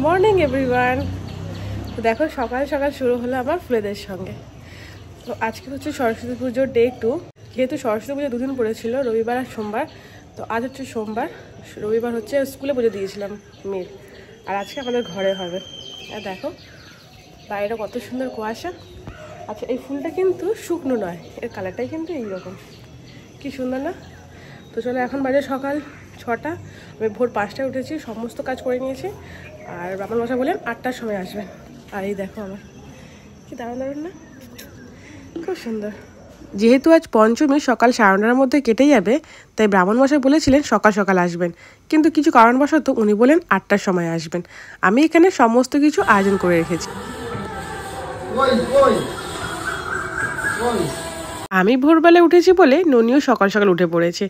Morning everyone. তো দেখো সকাল সকাল শুরু হলো আমার ফুলেদের সঙ্গে। তো আজকে হচ্ছে সরস্বতী পুজোর ডে 2। যেহেতু সরস্বতী পুজো দুদিন পড়েছিল, রবিবার আর সোমবার। তো আজ হচ্ছে সোমবার, রবিবার হচ্ছে স্কুলে পুজো দিয়েছিলাম মেয়ের, আর আজকে আমাদের ঘরে হবে। আর দেখো বাইরে কত সুন্দর কুয়াশা। আচ্ছা এই ফুলটা কিন্তু শুকনো নয়, এর কালারটাই কিন্তু এইরকম, কি সুন্দর না? তো চলো এখন বাজে সকাল 6টা, আমি ভোর 5টায় উঠেছি, সমস্ত কাজ করে নিয়েছি। আর ব্রাহ্মণ মশাই বলেন 8টার সময় আসবেন। আর এই দেখো আমার কি দারুণ দারুণ না, খুব সুন্দর। যেহেতু আজ পঞ্চমী সকাল 9:30টার মধ্যে কেটে যাবে, তাই ব্রাহ্মণ মশাই বলেছিলেন সকাল সকাল আসবেন, কিন্তু কিছু কারণবশত উনি বলেন 8টার সময় আসবেন। আমি এখানে সমস্ত কিছু আয়োজন করে রেখেছি। আমি ভোরবেলা উঠেছি বলে ননিও সকাল সকাল উঠে পড়েছে।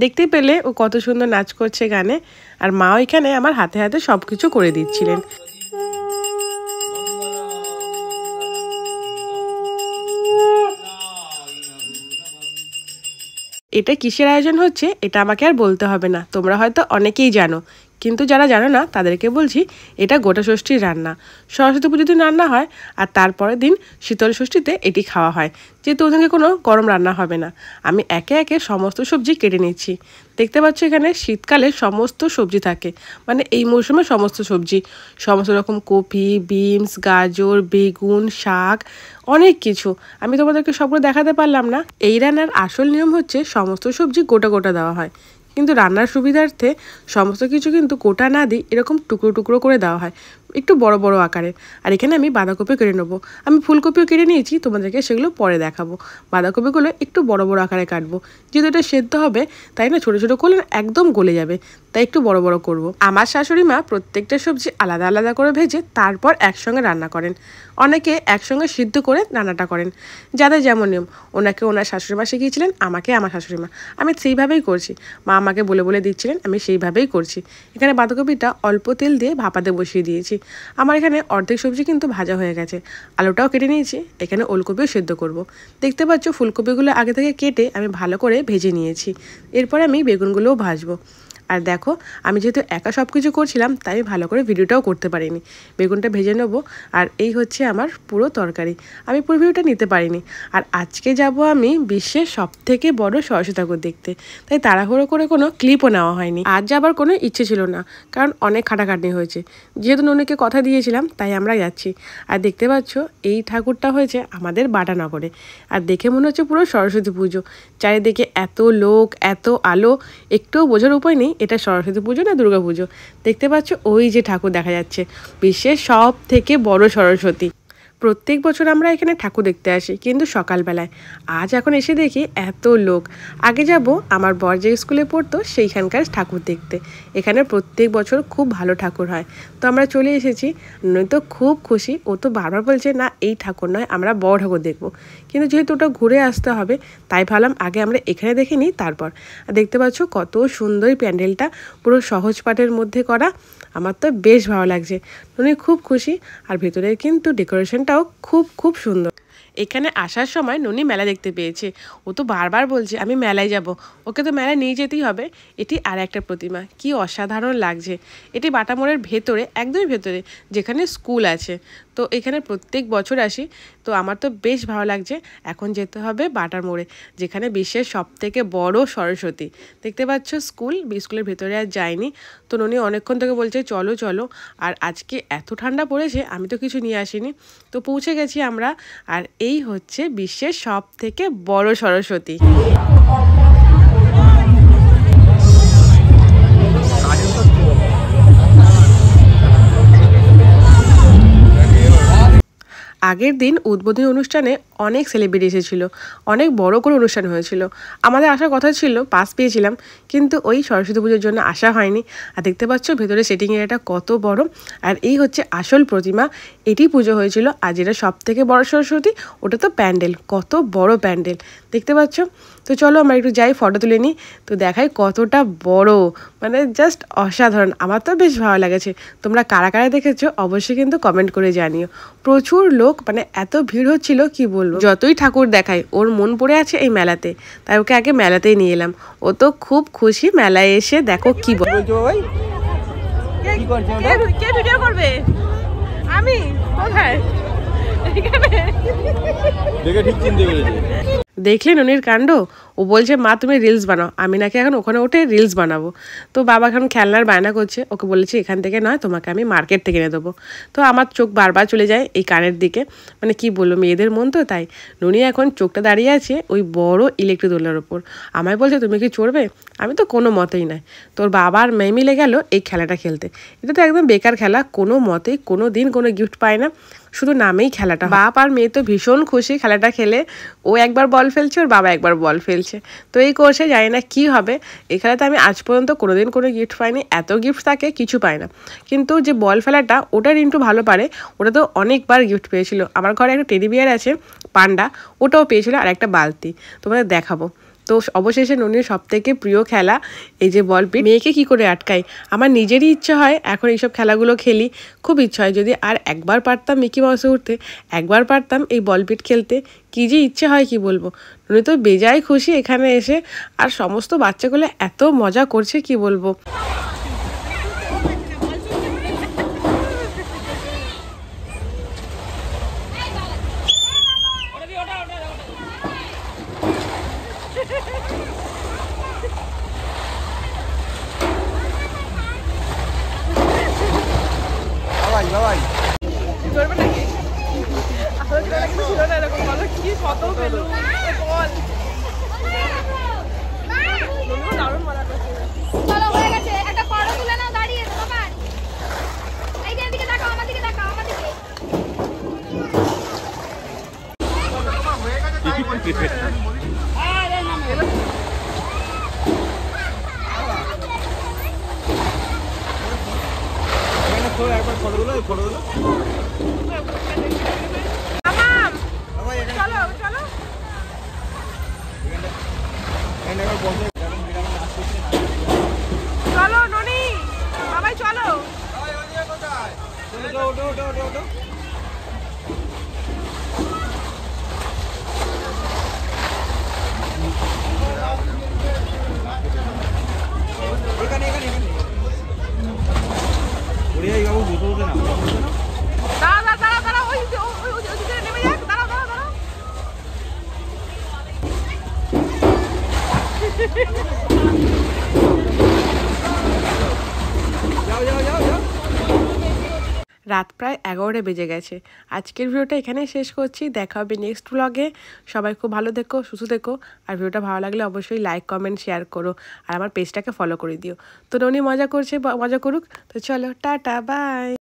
দেখতে পেলে ও কত সুন্দর নাচ করছে গানে, আর মাও এখানে আমার হাতে হাতে সব কিছু করে দিচ্ছিলেন। এটা কিসের আয়োজন হচ্ছে এটা আমাকে আর বলতে হবে না, তোমরা হয়তো অনেকেই জানো, কিন্তু যারা জানো না তাদেরকে বলছি, এটা গোটা ষষ্ঠীর রান্না। সরস্বতী পুজোর দিন রান্না হয়, আর তারপরের দিন শীতল ষষ্ঠীতে এটি খাওয়া হয়। যেহেতু ওদিকে কোনো গরম রান্না হবে না, আমি একে একে সমস্ত সবজি কেটে নিচ্ছি। দেখতে পাচ্ছ এখানে শীতকালে সমস্ত সবজি থাকে, মানে এই মৌসুমে সমস্ত সবজি, সমস্ত রকম কপি, বিনস, গাজর, বেগুন, শাক, অনেক কিছু। আমি তোমাদেরকে সবগুলো দেখাতে পারলাম না। এই রান্নার আসল নিয়ম হচ্ছে সমস্ত সবজি গোটা গোটা দেওয়া হয়, কিন্তু রান্নার সুবিধার্থে সমস্ত কিছু কিন্তু গোটা না দিই, এরকম টুকরো টুকরো করে দেওয়া হয়, একটু বড় বড় আকারে। আর এখানে আমি বাঁধাকপি কেটে নেবো, আমি ফুলকপিও কেটে নিয়েছি, তোমাদেরকে সেগুলো পরে দেখাবো। বাঁধাকপিগুলো একটু বড় বড় আকারে কাটবো, যেহেতু এটা সেদ্ধ হবে তাই না, ছোটো ছোটো করলে একদম গলে যাবে, তাই একটু বড় বড় করব। আমার শাশুড়ি মা প্রত্যেকটা সবজি আলাদা আলাদা করে ভেজে তারপর একসঙ্গে রান্না করেন। অনেকে একসঙ্গে সিদ্ধ করে রান্নাটা করেন, যাদের যেমন নিয়ম। ওনাকে ওনার শাশুড়ি মা শিখিয়েছিলেন, আমাকে আমার শাশুড়ি মা, আমি সেইভাবেই করছি। মা আমাকে বলে বলে দিচ্ছিলেন, আমি সেইভাবেই করছি। এখানে বাঁধাকপিটা অল্প তেল দিয়ে ভাপাতে বসিয়ে দিয়েছি। আমার এখানে অর্ধেক সবজি কিন্তু ভাজা হয়ে গেছে, আলুটাও কেটে নিয়েছি। এখানে ওলকপিও সেদ্ধ করব। দেখতে পাচ্ছ ফুলকপিগুলো আগে থেকে কেটে আমি ভালো করে ভেজে নিয়েছি। এরপরে আমি বেগুনগুলোও ভাজবো। আর দেখো আমি যেহেতু একা সব কিছু করছিলাম, তাই আমি ভালো করে ভিডিওটাও করতে পারিনি। বেগুনটা ভেজে নেবো, আর এই হচ্ছে আমার পুরো তরকারি। আমি পুরো ভিডিওটা নিতে পারিনি। আর আজকে যাব আমি বিশ্বের সবথেকে বড় সরস্বতী ঠাকুর দেখতে, তাই তাড়াহুড়ো করে কোনো ক্লিপও নেওয়া হয়নি। আজ যাবার কোনো ইচ্ছে ছিল না, কারণ অনেক খাটাখাটনি হয়েছে। যেহেতু ননিকে কথা দিয়েছিলাম, তাই আমরা যাচ্ছি। আর দেখতে পাচ্ছ এই ঠাকুরটা হয়েছে আমাদের বাটানগরে, আর দেখে মনে হচ্ছে পুরো সরস্বতী পুজো। চারিদিকে এত লোক, এত আলো, একটুও বোঝার উপায় নেই এটা সরস্বতী পুজো না দুর্গা পুজো। দেখতে পাচ্ছ ওই যে ঠাকুর দেখা যাচ্ছে, বিশ্বের সব থেকে বড় সরস্বতী। প্রত্যেক বছর আমরা এখানে ঠাকুর দেখতে আসি, কিন্তু সকালবেলায়। আজ এখন এসে দেখি এত লোক। আগে যাব আমার বর যে স্কুলে পড়তো সেইখানকার ঠাকুর দেখতে। এখানে প্রত্যেক বছর খুব ভালো ঠাকুর হয়। তো আমরা চলে এসেছি, নয়তো খুব খুশি। ও তো বারবার বলছে না এই ঠাকুর নয়, আমরা বড় ঠাকুর দেখবো। কিন্তু যেহেতু ওটা ঘুরে আসতে হবে, তাই ভাবলাম আগে আমরা এখানে দেখে নিই তারপর। আর দেখতে পাচ্ছ কত সুন্দর প্যান্ডেলটা, পুরো সহজ পাটের মধ্যে করা। আমার তো বেশ ভালো লাগছে, উনি খুব খুশি। আর ভেতরে কিন্তু ডেকোরেশনটাও খুব খুব সুন্দর। এখানে আসার সময় ননি মেলা দেখতে পেয়েছে, ও তো বারবার বলছে আমি মেলায় যাব, ওকে তো মেলায় নিয়ে যেতেই হবে। এটি আর একটা প্রতিমা, কি অসাধারণ লাগছে। এটি বাটা মোড়ের ভেতরে, একদমই ভেতরে, যেখানে স্কুল আছে। তো এখানে প্রত্যেক বছর আসি, তো আমার তো বেশ ভালো লাগছে। এখন যেতে হবে বাটার মোড়ে, যেখানে বিশ্বের সবথেকে বড় সরস্বতী। দেখতে পাচ্ছ স্কুলের ভেতরে আর যায়নি। তো ননি অনেকক্ষণ থেকে বলছে চলো চলো। আর আজকে এত ঠান্ডা পড়েছে, আমি তো কিছু নিয়ে আসিনি। তো পৌঁছে গেছি আমরা, আর এই হচ্ছে বিশ্বের সবথেকে বড় সরস্বতী। আগের দিন উদ্বোধনী অনুষ্ঠানে অনেক সেলিব্রিটি এসেছিল, অনেক বড় করে অনুষ্ঠান হয়েছিল। আমাদের আসার কথা ছিল, পাস পেয়েছিলাম, কিন্তু ওই সরস্বতী পুজোর জন্য আসা হয়নি। আর দেখতে পাচ্ছ ভেতরে সেটিং এরিয়াটা কত বড়। আর এই হচ্ছে আসল প্রতিমা, এটি পুজো হয়েছিল। আর যেটা সব থেকে বড় সরস্বতী, ওটা তো প্যান্ডেল, কত বড় প্যান্ডেল দেখতে পাচ্ছ। তো চলো আমরা একটু যাই, ফটো তুলে নিই। তো দেখাই কতটা বড়, মানে জাস্ট অসাধারণ। আমার তো বেশ ভালো লেগেছে। তোমরা কারা কারা দেখেছো অবশ্যই কিন্তু কমেন্ট করে জানিও। প্রচুর লোক, মানে এত ভিড় হচ্ছিল কি বলবো। যতই ঠাকুর দেখায় ওর মন পড়ে আছে এই মেলাতে, তাই ওকে আগে মেলাতেই নিয়ে এলাম। ও তো খুব খুশি মেলায় এসে। দেখো কি বলছো, কে ভিডিও করবে? আমি কোথায়? দেখে ঠিক চিনতে পেরেছি। দেখলে ননির কাণ্ড। ও বলছে মা তুমি রিলস বানাও, আমি নাকি এখন ওখানে উঠে রিলস বানাবো। তো বাবা এখন খেলনার বায়না করছে, ওকে বলেছি এখান থেকে নয়, তোমাকে আমি মার্কেট থেকে এনে দেবো। তো আমার চোখ বারবার চলে যায় এই কানের দিকে, মানে কি বলবো, মেয়েদের মন তো তাই। ননি এখন চোখটা দাঁড়িয়ে আছে ওই বড় ইলেকট্রিক দোলনার ওপর। আমায় বলছে তুমি কি চড়বে? আমি তো কোনো মতেই নয়। তোর বাবা আর মেয়ে মিলে গেল এই খেলাটা খেলতে। এটা তো একদম বেকার খেলা, কোনো মতেই কোনো দিন কোনো গিফট পায় না, শুধু নামেই খেলাটা। বাপ আর মেয়ে তো ভীষণ খুশি খেলাটা খেলে। ও একবার বল ফেলছে, ওর বাবা একবার বল ফেলছে। তো এই কোর্সে জানি না কী হবে। এই খেলাতে আমি আজ পর্যন্ত কোনোদিন কোনো গিফট পাইনি, এত গিফট থাকে কিছু পায় না। কিন্তু যে বল ফেলাটা ওটা রিন্টু ভালো পারে, ওটা তো অনেকবার গিফট পেয়েছিল। আমার ঘরে একটা টেডি বিয়ার আছে পান্ডা, ওটাও পেয়েছিল, আর একটা বালতি, তোমাদের দেখাবো। তো অবশেষে ননির সবথেকে প্রিয় খেলা এই যে বল পিট। মেয়েকে কী করে আটকাই, আমার নিজেরই ইচ্ছা হয় এখন এইসব খেলাগুলো খেলি। খুব ইচ্ছা হয় যদি আর একবার পারতাম মিকি মাউসে উঠতে, একবার পারতাম এই বল পিট খেলতে, কী যে ইচ্ছে হয় কি বলবো। ননি তো বেজায় খুশি এখানে এসে, আর সমস্ত বাচ্চাগুলো এত মজা করছে কি বলবো। চলো ননি, বাবাই চলো। রাত প্রায় 11টা বেজে গেছে। আজকের ভিডিওটা এখানেই শেষ করছি, দেখা হবে নেক্সট ব্লগে। সবাই খুব ভালো থেকো, সুস্থ থেকো, আর ভিডিওটা ভালো লাগলে অবশ্যই লাইক কমেন্ট শেয়ার করো, আর আমার পেজটাকে ফলো করে দিও। তো ননি মজা করছে, মজা করুক। তো চলো টাটা বাই।